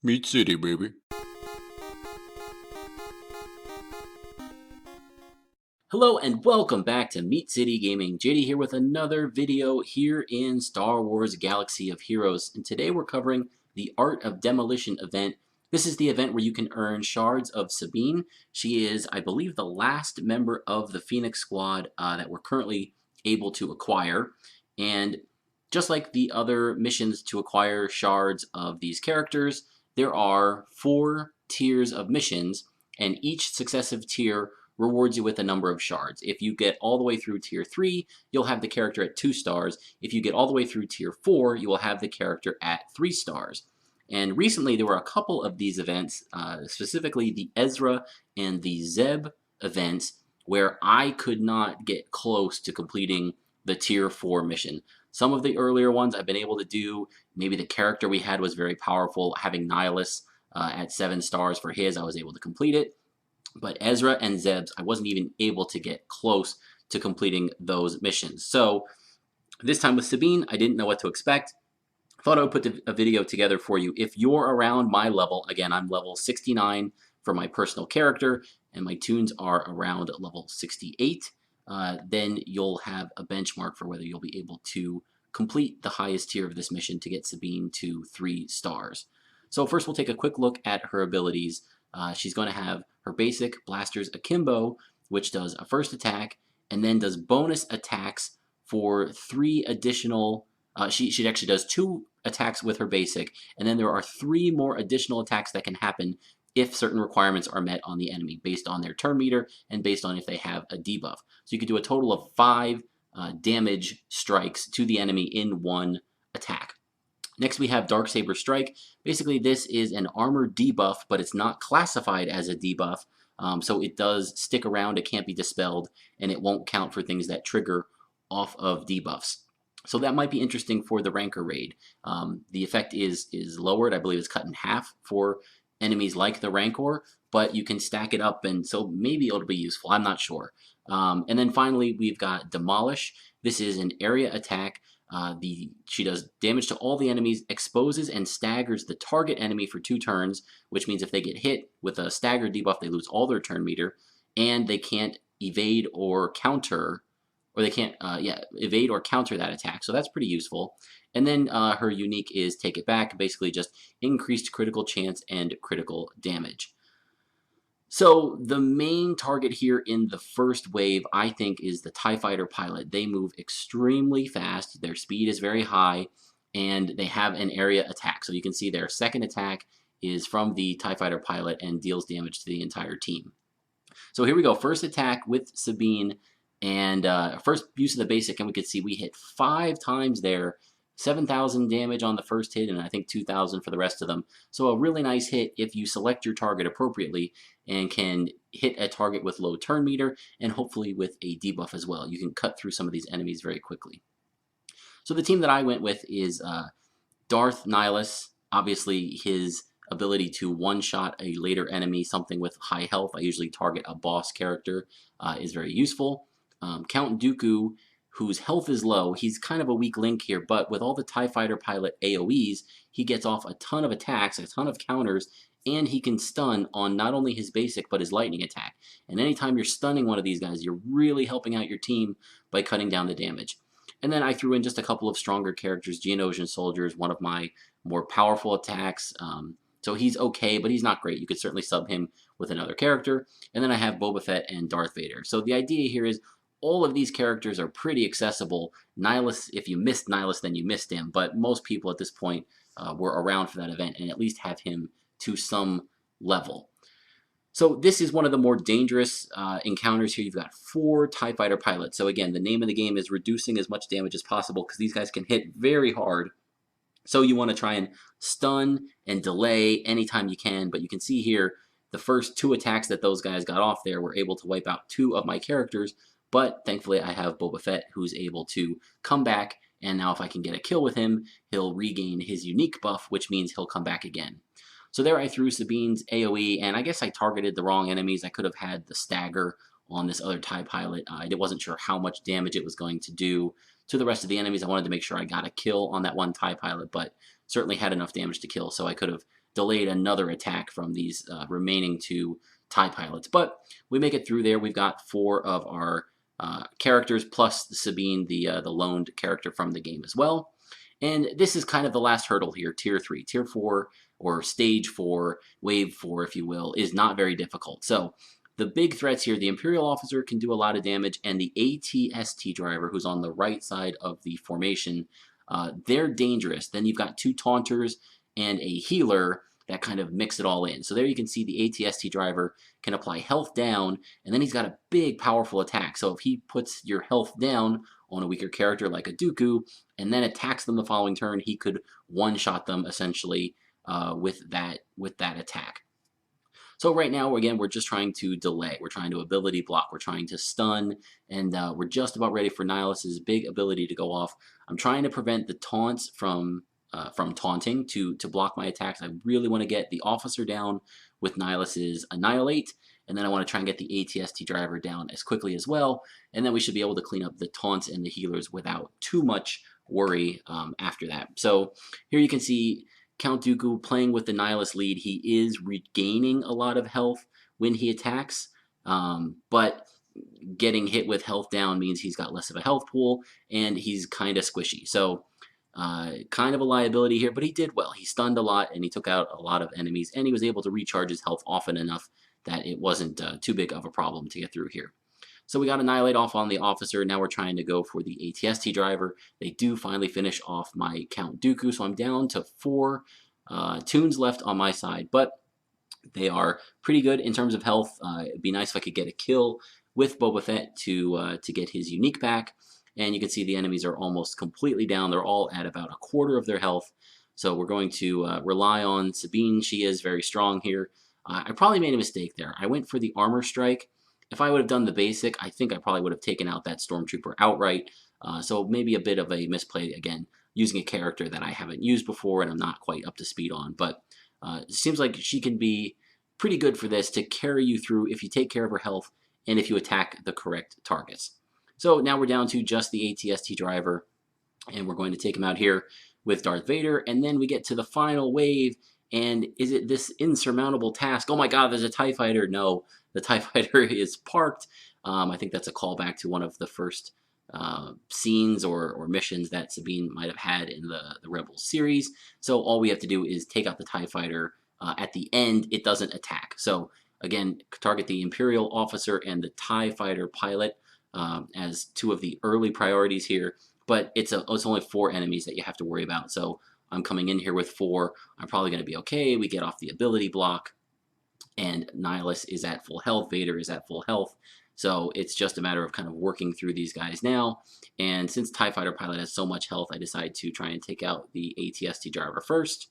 Meat City, baby. Hello and welcome back to Meat City Gaming. JD here with another video here in Star Wars Galaxy of Heroes. And today we're covering the Art of Demolition event. This is the event where you can earn shards of Sabine. She is, I believe, the last member of the Phoenix Squad that we're currently able to acquire. And just like the other missions to acquire shards of these characters, there are 4 tiers of missions, and each successive tier rewards you with a number of shards. If you get all the way through tier 3, you'll have the character at 2 stars. If you get all the way through tier 4, you will have the character at 3 stars. And recently there were a couple of these events, specifically the Ezra and the Zeb events, where I could not get close to completing the tier 4 mission. Some of the earlier ones I've been able to do. Maybe the character we had was very powerful. Having Nihilus at 7 stars for his, I was able to complete it. But Ezra and Zeb's, I wasn't even able to get close to completing those missions. So this time with Sabine, I didn't know what to expect. Thought I would put a video together for you. If you're around my level, again, I'm level 69 for my personal character, and my tunes are around level 68, then you'll have a benchmark for whether you'll be able to complete the highest tier of this mission to get Sabine to 3 stars. So first we'll take a quick look at her abilities. She's going to have her basic Blaster's Akimbo, which does a first attack, and then does bonus attacks for 3 additional... She actually does 2 attacks with her basic, and then there are 3 more additional attacks that can happen if certain requirements are met on the enemy, based on their turn meter and based on if they have a debuff. So you can do a total of 5 damage strikes to the enemy in 1 attack. Next we have Darksaber Strike. Basically this is an armor debuff, but it's not classified as a debuff, so it does stick around, it can't be dispelled, and it won't count for things that trigger off of debuffs. So that might be interesting for the Rancor raid. The effect is lowered, I believe it's cut in half for enemies like the Rancor, but you can stack it up, and so maybe it'll be useful, I'm not sure. And then finally we've got Demolish. This is an area attack. She does damage to all the enemies, exposes and staggers the target enemy for 2 turns, which means if they get hit with a stagger debuff, they lose all their turn meter, and they can't evade or counter, or they can't, evade or counter that attack. So that's pretty useful. And then her unique is Take It Back, basically just increased critical chance and critical damage. So the main target here in the first wave, I think, is the TIE Fighter pilot. They move extremely fast, their speed is very high, and they have an area attack. So you can see their second attack is from the TIE Fighter pilot and deals damage to the entire team. So here we go, first attack with Sabine, and first use of the basic, and we can see we hit 5 times there. 7,000 damage on the first hit, and I think 2,000 for the rest of them. So a really nice hit if you select your target appropriately and can hit a target with low turn meter and hopefully with a debuff as well. You can cut through some of these enemies very quickly. So the team that I went with is Darth Nihilus. Obviously his ability to one-shot a later enemy, something with high health, I usually target a boss character, is very useful. Count Dooku, whose health is low, he's kind of a weak link here, but with all the TIE Fighter pilot AoEs, he gets off a ton of attacks, a ton of counters, and he can stun on not only his basic, but his lightning attack. And anytime you're stunning one of these guys, you're really helping out your team by cutting down the damage. And then I threw in just a couple of stronger characters. Geonosian Soldier is one of my more powerful attacks, so he's okay, but he's not great. You could certainly sub him with another character. And then I have Boba Fett and Darth Vader. So the idea here is all of these characters are pretty accessible. Nihilus, if you missed Nihilus, then you missed him, but most people at this point were around for that event and at least have him to some level. So this is one of the more dangerous encounters here. You've got 4 TIE Fighter pilots. So again, the name of the game is reducing as much damage as possible because these guys can hit very hard. So you want to try and stun and delay anytime you can, but you can see here the first 2 attacks that those guys got off there were able to wipe out 2 of my characters. But thankfully I have Boba Fett who's able to come back, and now if I can get a kill with him, he'll regain his unique buff, which means he'll come back again. So there I threw Sabine's AoE, and I guess I targeted the wrong enemies. I could have had the stagger on this other TIE pilot. I wasn't sure how much damage it was going to do, to the rest of the enemies. I wanted to make sure I got a kill on that one TIE pilot, but certainly had enough damage to kill, so I could have delayed another attack from these remaining 2 TIE pilots. But we make it through there. We've got 4 of our characters, plus Sabine, the loaned character from the game as well. And this is kind of the last hurdle here, Tier 3. Tier 4, or Stage 4, Wave 4, if you will, is not very difficult. So the big threats here, the Imperial Officer can do a lot of damage, and the ATST driver, who's on the right side of the formation, they're dangerous. Then you've got 2 Taunters and a Healer that kind of mix it all in. So there you can see the ATST driver can apply health down, and then he's got a big, powerful attack. So if he puts your health down on a weaker character like a Dooku, and then attacks them the following turn, he could one-shot them essentially with that attack. So right now, again, we're just trying to delay. We're trying to ability block. We're trying to stun, and we're just about ready for Nihilus's big ability to go off. I'm trying to prevent the taunts from taunting to block my attacks. I really want to get the officer down with Nihilus's Annihilate, and then I want to try and get the ATST driver down as quickly as well, and then we should be able to clean up the taunts and the healers without too much worry after that. So here you can see Count Dooku playing with the Nihilus lead. He is regaining a lot of health when he attacks, but getting hit with health down means he's got less of a health pool, and he's kind of squishy. So kind of a liability here, but he did well. He stunned a lot, and he took out a lot of enemies, and he was able to recharge his health often enough that it wasn't too big of a problem to get through here. So we got Annihilate off on the officer. Now we're trying to go for the ATST driver. They do finally finish off my Count Dooku, so I'm down to 4 tunes left on my side, but they are pretty good in terms of health. It'd be nice if I could get a kill with Boba Fett to get his unique back. And you can see the enemies are almost completely down. They're all at about a quarter of their health. So we're going to rely on Sabine. She is very strong here. I probably made a mistake there. I went for the armor strike. If I would have done the basic, I think I probably would have taken out that stormtrooper outright. So maybe a bit of a misplay, again, using a character that I haven't used before and I'm not quite up to speed on. But it seems like she can be pretty good for this to carry you through if you take care of her health and if you attack the correct targets. So now we're down to just the ATST driver, and we're going to take him out here with Darth Vader, and then we get to the final wave, and is it this insurmountable task? Oh my god, there's a TIE fighter. No, the TIE fighter is parked. I think that's a callback to one of the first scenes or missions that Sabine might have had in the Rebels series. So all we have to do is take out the TIE fighter. At the end, it doesn't attack. So again, target the Imperial officer and the TIE fighter pilot as 2 of the early priorities here. But it's only 4 enemies that you have to worry about. So I'm coming in here with 4. I'm probably going to be okay. We get off the ability block, and Nihilus is at full health. Vader is at full health. So it's just a matter of kind of working through these guys now. And since TIE Fighter Pilot has so much health, I decided to try and take out the ATST driver first.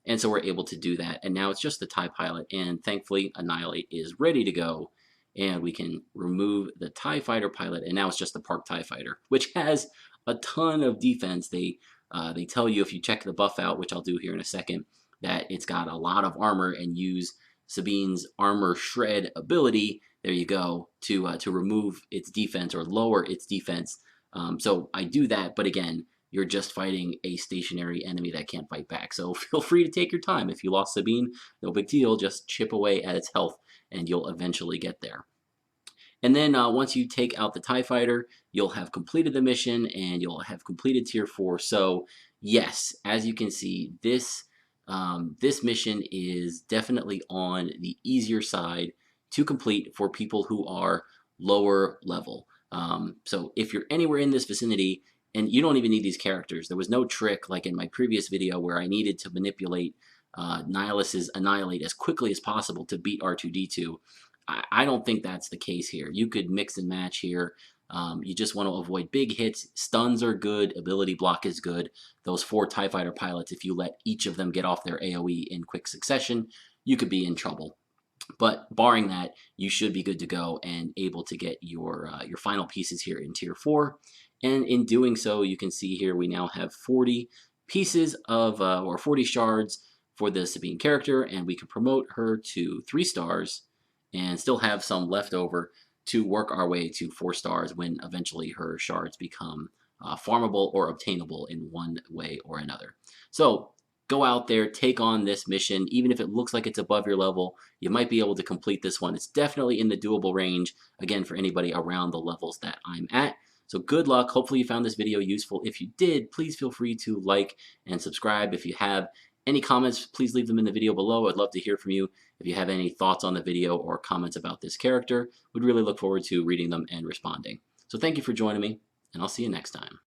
And so we're able to do that. And now it's just the TIE Pilot. And thankfully, Annihilate is ready to go. And we can remove the TIE Fighter Pilot. And now it's just the Park TIE Fighter, which has a ton of defense. They tell you if you check the buff out, which I'll do here in a second, that it's got a lot of armor, and use Sabine's armor shred ability, there you go, to remove its defense or lower its defense. So I do that, but again, you're just fighting a stationary enemy that can't fight back. So feel free to take your time. If you lost Sabine, no big deal. Just chip away at its health, and you'll eventually get there. And then once you take out the TIE Fighter, you'll have completed the mission, and you'll have completed Tier 4. So yes, as you can see, this mission is definitely on the easier side to complete for people who are lower level. So if you're anywhere in this vicinity, and you don't even need these characters, there was no trick like in my previous video where I needed to manipulate Nihilus's Annihilate as quickly as possible to beat R2-D2. I don't think that's the case here. You could mix and match here. You just want to avoid big hits. Stuns are good. Ability block is good. Those 4 TIE Fighter pilots, if you let each of them get off their AoE in quick succession, you could be in trouble. But barring that, you should be good to go and able to get your final pieces here in Tier 4. And in doing so, you can see here we now have 40 pieces of, or 40 shards for the Sabine character, and we can promote her to 3 stars and still have some left over to work our way to 4 stars when eventually her shards become farmable or obtainable in one way or another. So go out there, take on this mission. Even if it looks like it's above your level, you might be able to complete this one. It's definitely in the doable range, again, for anybody around the levels that I'm at. So good luck. Hopefully you found this video useful. If you did, please feel free to like and subscribe. If you have any comments, please leave them in the video below. I'd love to hear from you. If you have any thoughts on the video or comments about this character, we'd really look forward to reading them and responding. So thank you for joining me, and I'll see you next time.